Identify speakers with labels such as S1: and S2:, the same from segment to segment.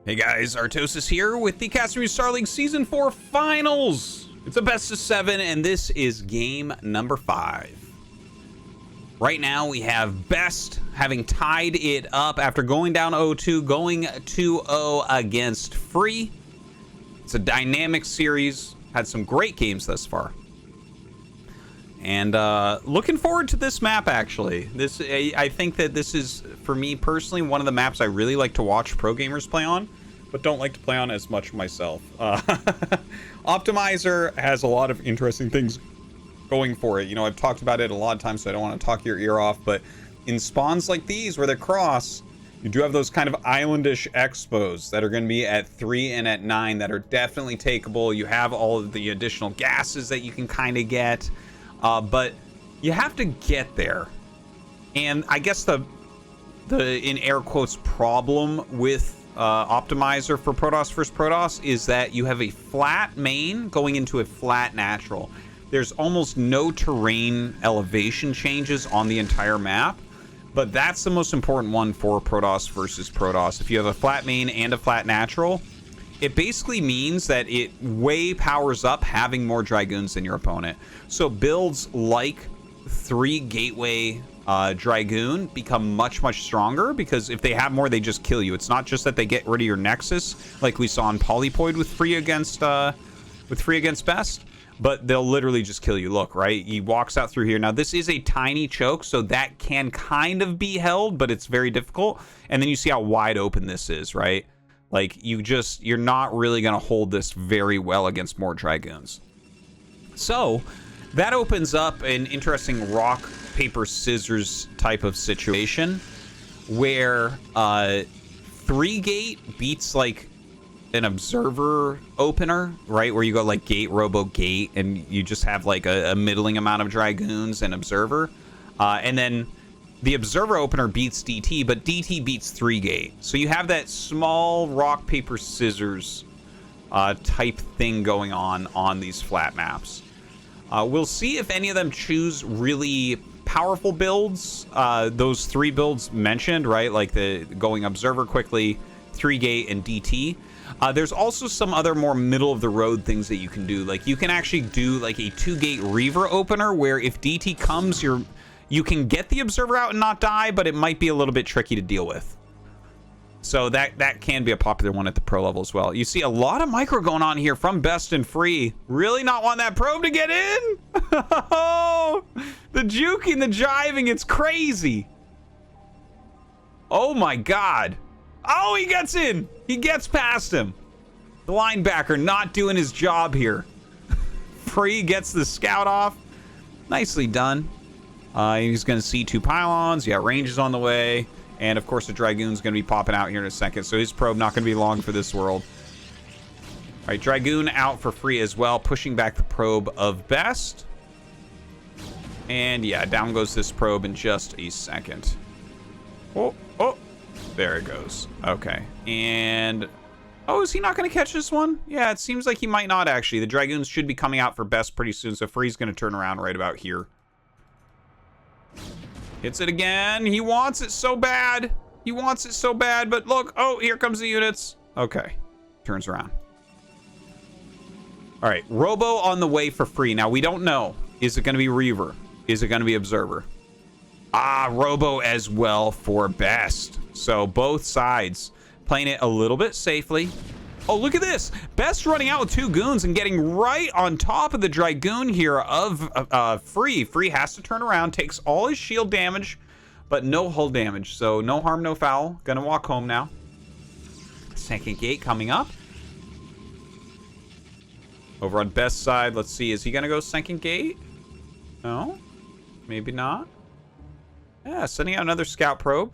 S1: Hey guys, Artosis here with the CasterMuse Star League Season 4 Finals. It's a best of 7, and this is game number 5. Right now, we have Best having tied it up after going down 0-2, going 2-0 against Free. It's a dynamic series. Had some great games thus far. And looking forward to this map, actually. I think that this is, for me personally, one of the maps I really like to watch pro gamers play on, but don't like to play on as much myself. Optimizer has a lot of interesting things going for it. You know, I've talked about it a lot of times, so I don't want to talk your ear off, but in spawns like these where they cross, you do have those kind of islandish expos that are going to be at 3 and at 9 that are definitely takeable. You have all of the additional gases that you can kind of get. But you have to get there. And I guess the in air quotes problem with Optimizer for Protoss vs. Protoss is that you have a flat main going into a flat natural. There's almost no terrain elevation changes on the entire map, but that's the most important one for Protoss vs. Protoss. If you have a flat main and a flat natural, it basically means that it way powers up having more Dragoons than your opponent. So builds like 3 Gateway Dragoon become much, much stronger, because if they have more, they just kill you. It's not just that they get rid of your Nexus, like we saw in Polypoid with Free against Best, but they'll literally just kill you. Look, right? He walks out through here. Now, this is a tiny choke, so that can kind of be held, but it's very difficult. And then you see how wide open this is, right? Like, you're not really going to hold this very well against more Dragoons. So, that opens up an interesting rock, paper, scissors type of situation where 3-gate beats, like, an observer opener, right? Where you go, like, gate, robo, gate, and you just have, like, a middling amount of Dragoons and observer. And then the observer opener beats DT, but DT beats 3-gate. So you have that small rock, paper, scissors type thing going on these flat maps. We'll see if any of them choose really powerful builds. Those 3 builds mentioned, right? Like the going observer quickly, 3-gate, and DT. There's also some other more middle of the road things that you can do. Like you can actually do like a 2-gate Reaver opener where if DT comes, you can get the observer out and not die, but it might be a little bit tricky to deal with. So that can be a popular one at the pro level as well. You see a lot of micro going on here from Best and Free. Really not want that probe to get in? Oh, the juking, the jiving, it's crazy. Oh my God. Oh, he gets in. He gets past him. The linebacker not doing his job here. Free gets the scout off. Nicely done. He's going to see 2 pylons. Yeah, range is on the way. And, of course, the Dragoon's going to be popping out here in a second. So his probe not going to be long for this world. All right, Dragoon out for Free as well, pushing back the probe of Best. And, yeah, down goes this probe in just a second. Oh, there it goes. Okay. And, oh, is he not going to catch this one? Yeah, it seems like he might not, actually. The Dragoons should be coming out for Best pretty soon, so Free's going to turn around right about here. Hits it again. He wants it so bad. He wants it so bad, but look. Oh, here comes the units. Okay. Turns around. All right. Robo on the way for Free. Now, we don't know. Is it going to be Reaver? Is it going to be Observer? Ah, Robo as well for Best. So both sides playing it a little bit safely. Oh, look at this. Best running out with 2 goons and getting right on top of the Dragoon here of Free. Free has to turn around, takes all his shield damage, but no hull damage. So no harm, no foul. Gonna walk home now. 2nd gate coming up. Over on Best's side, let's see. Is he gonna go 2nd gate? No? Maybe not. Yeah, sending out another scout probe.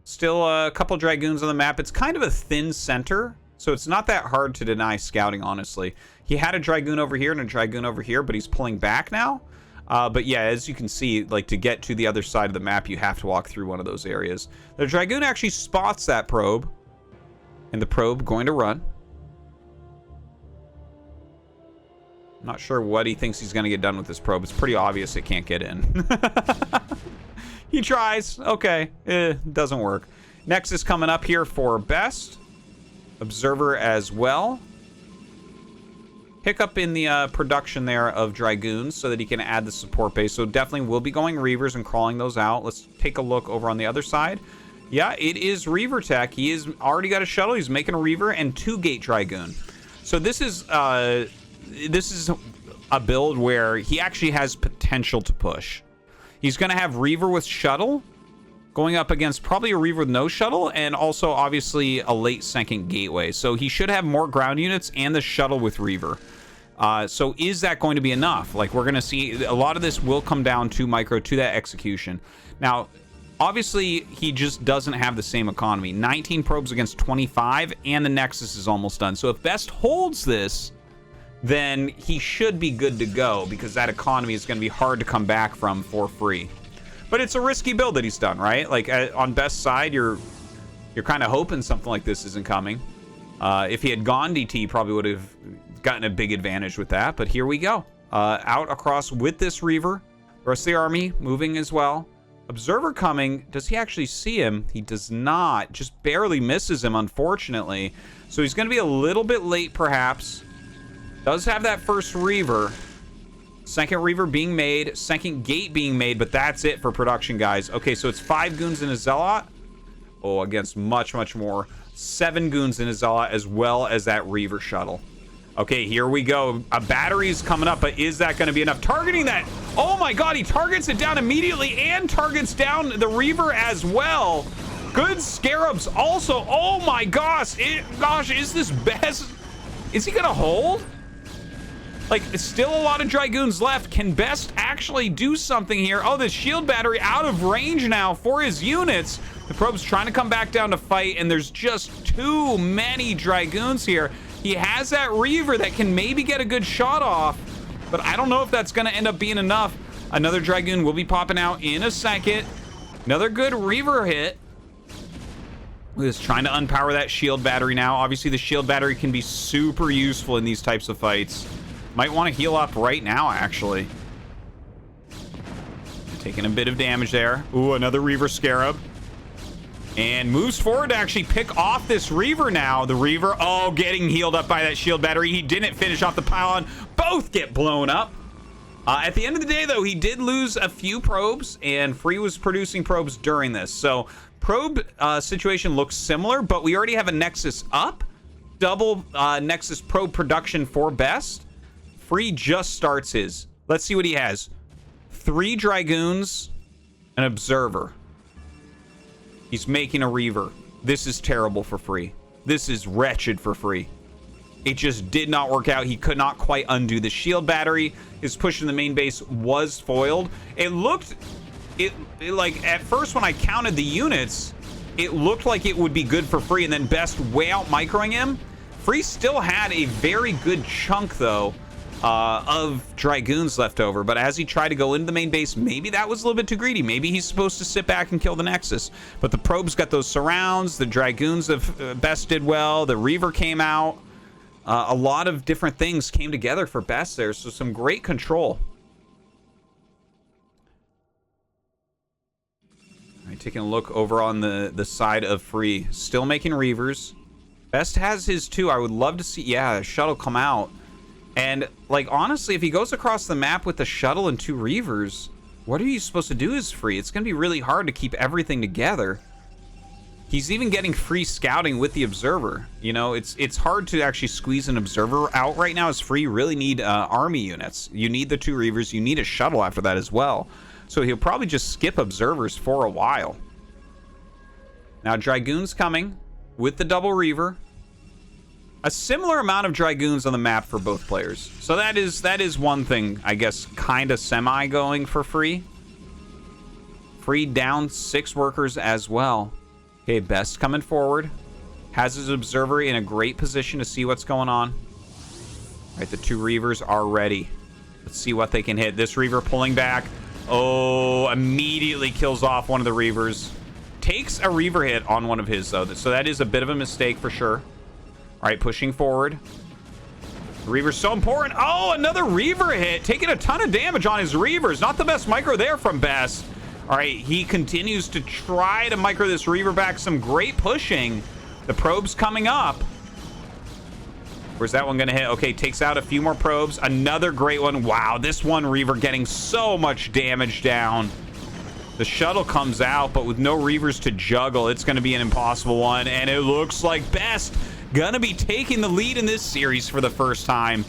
S1: Still a couple Dragoons on the map. It's kind of a thin center, so it's not that hard to deny scouting, honestly. He had a Dragoon over here and a Dragoon over here, but he's pulling back now. But yeah, as you can see, like to get to the other side of the map, you have to walk through one of those areas. The Dragoon actually spots that probe, and the probe going to run. Not sure what he thinks he's going to get done with this probe. It's pretty obvious it can't get in. He tries. Okay. Doesn't work. Next is coming up here for Best. Observer as well. Pick up in the production there of Dragoons so that he can add the support base. So definitely will be going Reavers and crawling those out. Let's take a look over on the other side. Yeah, it is Reaver tech. He is already got a shuttle. He's making a Reaver and 2 Gate Dragoon. So this is a build where he actually has potential to push. He's going to have Reaver with shuttle going up against probably a Reaver with no shuttle, and also obviously a late second gateway. So he should have more ground units and the shuttle with Reaver. So is that going to be enough? Like, we're going to see a lot of this will come down to Micro, to that execution. Now, obviously, he just doesn't have the same economy. 19 probes against 25, and the Nexus is almost done. So if Best holds this, then he should be good to go, because that economy is going to be hard to come back from for free. But it's a risky build that he's done, right? Like, on Best's side, you're kind of hoping something like this isn't coming. If he had gone DT, he probably would have gotten a big advantage with that. But here we go. Out across with this Reaver. The rest of the army moving as well. Observer coming. Does he actually see him? He does not. Just barely misses him, unfortunately. So he's going to be a little bit late, perhaps. Does have that first Reaver. Second Reaver being made. Second Gate being made. But that's it for production, guys. Okay, so it's 5 Goons and a Zealot. Oh, against much, much more. 7 Goons and a Zealot, as well as that Reaver shuttle. Okay, here we go. A battery's coming up, but is that going to be enough? Targeting that. Oh my god, he targets it down immediately and targets down the Reaver as well. Good Scarabs also. Oh my gosh. Is this Best? Is he going to hold? Like, still a lot of Dragoons left. Can Best actually do something here? Oh, the shield battery out of range now for his units. The probe's trying to come back down to fight, and there's just too many Dragoons here. He has that Reaver that can maybe get a good shot off, but I don't know if that's going to end up being enough. Another Dragoon will be popping out in a second. Another good Reaver hit. He's trying to unpower that shield battery now. Obviously, the shield battery can be super useful in these types of fights. Might want to heal up right now, actually. Taking a bit of damage there. Ooh, another Reaver Scarab. And moves forward to actually pick off this Reaver now. The Reaver, oh, getting healed up by that shield battery. He didn't finish off the pylon. Both get blown up. At the end of the day, though, he did lose a few probes, and Free was producing probes during this. So probe situation looks similar, but we already have a Nexus up. Double Nexus probe production for Best. Free just starts his. Let's see what he has. 3 Dragoons, an Observer. He's making a Reaver. This is terrible for Free. This is wretched for Free. It just did not work out. He could not quite undo the shield battery. His push in the main base was foiled. It looked... like, at first when I counted the units, it looked like it would be good for Free, and then Best way out microing him. Free still had a very good chunk, though, of Dragoons left over, but as he tried to go into the main base, maybe that was a little bit too greedy. Maybe he's supposed to sit back and kill the Nexus. But the probes got those surrounds. The Dragoons of Best did well. The Reaver came out. A lot of different things came together for Best there, so some great control. All right, taking a look over on the side of Free. Still making Reavers. Best has his too. I would love to see, yeah, a shuttle come out. And, like, honestly, if he goes across the map with the shuttle and 2 Reavers, what are you supposed to do as Free? It's going to be really hard to keep everything together. He's even getting free scouting with the Observer. You know, it's hard to actually squeeze an Observer out right now as Free. You really need army units. You need the 2 Reavers. You need a shuttle after that as well. So he'll probably just skip Observers for a while. Now, Dragoon's coming with the double Reaver. A similar amount of Dragoons on the map for both players. So that is one thing, I guess, kind of semi going for Free. Free down 6 workers as well. Okay, Best coming forward. Has his Observer in a great position to see what's going on. All right, the 2 Reavers are ready. Let's see what they can hit. This Reaver pulling back. Oh, immediately kills off one of the Reavers. Takes a Reaver hit on one of his, though. So that is a bit of a mistake for sure. All right, pushing forward. Reaver's so important. Oh, another Reaver hit. Taking a ton of damage on his Reavers. Not the best micro there from Best. All right, he continues to try to micro this Reaver back. Some great pushing. The probe's coming up. Where's that one gonna hit? Okay, takes out a few more probes. Another great one. Wow, this one Reaver getting so much damage down. The shuttle comes out, but with no Reavers to juggle, it's gonna be an impossible one. And it looks like Best gonna be taking the lead in this series for the first time.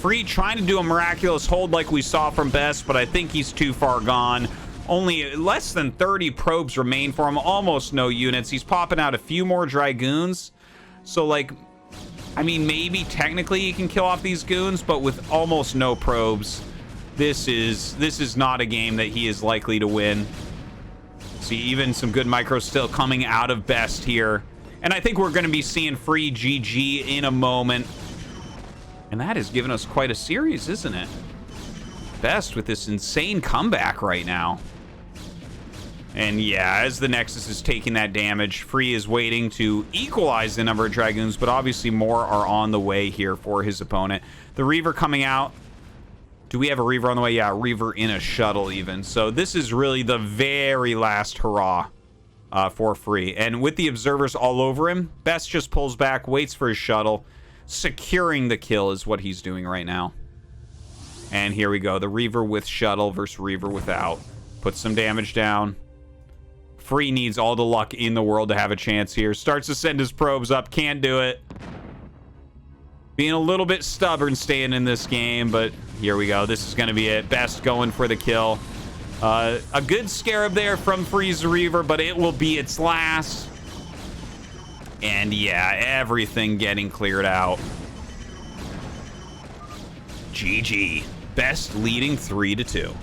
S1: Free trying to do a miraculous hold like we saw from Best, but I think he's too far gone. Only less than 30 probes remain for him, almost no units. He's popping out a few more Dragoons. So, like, I mean, maybe technically he can kill off these goons, but with almost no probes, this is not a game that he is likely to win. See, even some good micros still coming out of Best here. And I think we're going to be seeing Free GG in a moment. And that has given us quite a series, isn't it? Best with this insane comeback right now. And yeah, as the Nexus is taking that damage, Free is waiting to equalize the number of Dragoons, but obviously more are on the way here for his opponent. The Reaver coming out. Do we have a Reaver on the way? Yeah, Reaver in a shuttle even. So this is really the very last hurrah for Free. And with the observers all over him, Best just pulls back, waits for his shuttle. Securing the kill is what he's doing right now. And here we go. The Reaver with shuttle versus Reaver without. Puts some damage down. Free needs all the luck in the world to have a chance here. Starts to send his probes up. Can't do it. Being a little bit stubborn staying in this game, but here we go. This is going to be it. Best going for the kill. A good scarab there from Free's Reaver, but it will be its last. And yeah, everything getting cleared out. GG. Best leading 3-2.